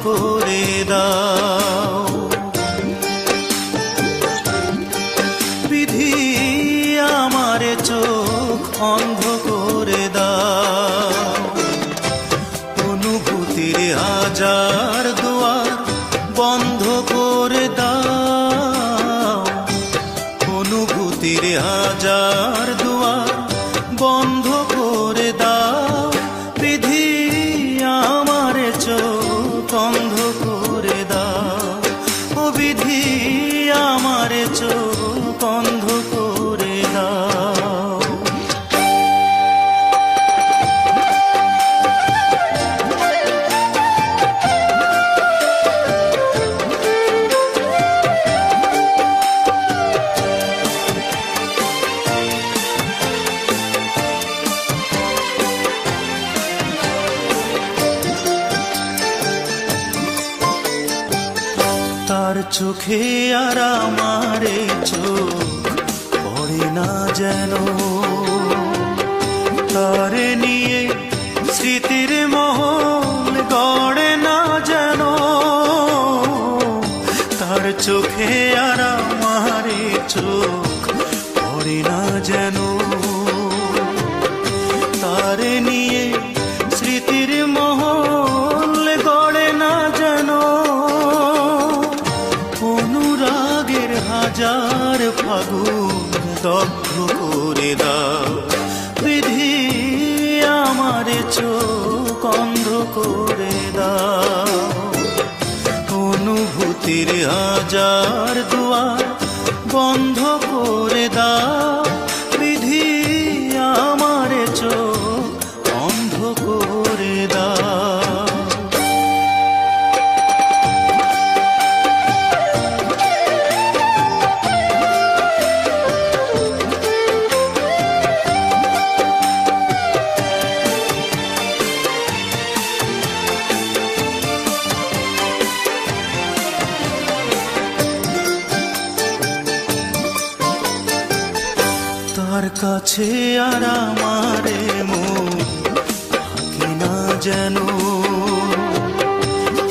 করে দাও। বিধি আমারে চোখ অন্ধ করে দাও। অনুভূতির হাজার দুয়ার বন্ধ করে দাও। অনুভূতির হাজার দুয়ার বন্ধ করে দাও। বিধি আমারে চোখ অন্ধ করে দাও। ও বিধি আমারে চোখ অন্ধ করে দাও। তার চোখে আর আমারে চোখ পড়ে না যেন। তারে নিয়ে স্মৃতির মহল গড়ে না যেন। তার চোখে আর আমারে চোখ পড়ে না যেন। তারে নিয়ে স্মৃতির মহল গড়ে না যেন। অনুরাগের হাজার ফাগুন দগ্ধ করে দাও। বিধি আমারে চোখ অন্ধ করে দাও। অনুভূতির হাজার দুয়ার বন্ধ করে দাও। বিধি আমারে চোখ অন্ধ করে দাও। তার কাছে আর আমারে মন থাকে না যেন।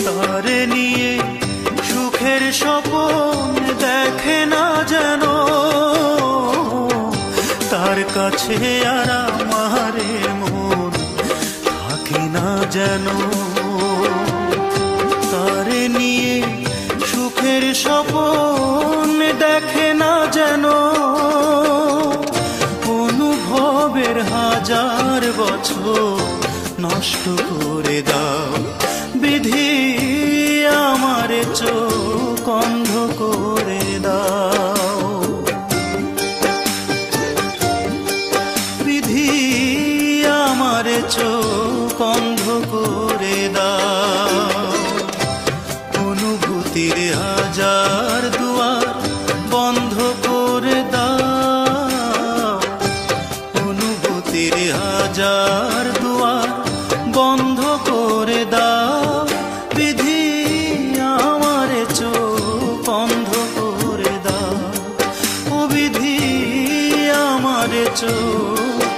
তারে নিয়ে সুখের স্বপ্ন দেখে না যেন। তার কাছে আর আমারে মন থাকে না যেন। তারে নিয়ে সুখের স্বপ্ন দেখে না যেন। অনুভবের হাজার বছর নষ্ট করে দাও। বিধি আমারে চোখ অন্ধ করে দাও। বিধি আমারে চোখ অন্ধ করে দাও। অনুভূতির হাজার দুয়ার বন্ধ করে দাও। অনুভূতির হাজার দুয়ার বন্ধ করে দাও। বিধি আমারে চোখ অন্ধ করে দাও। ও বিধি আমারে চোখ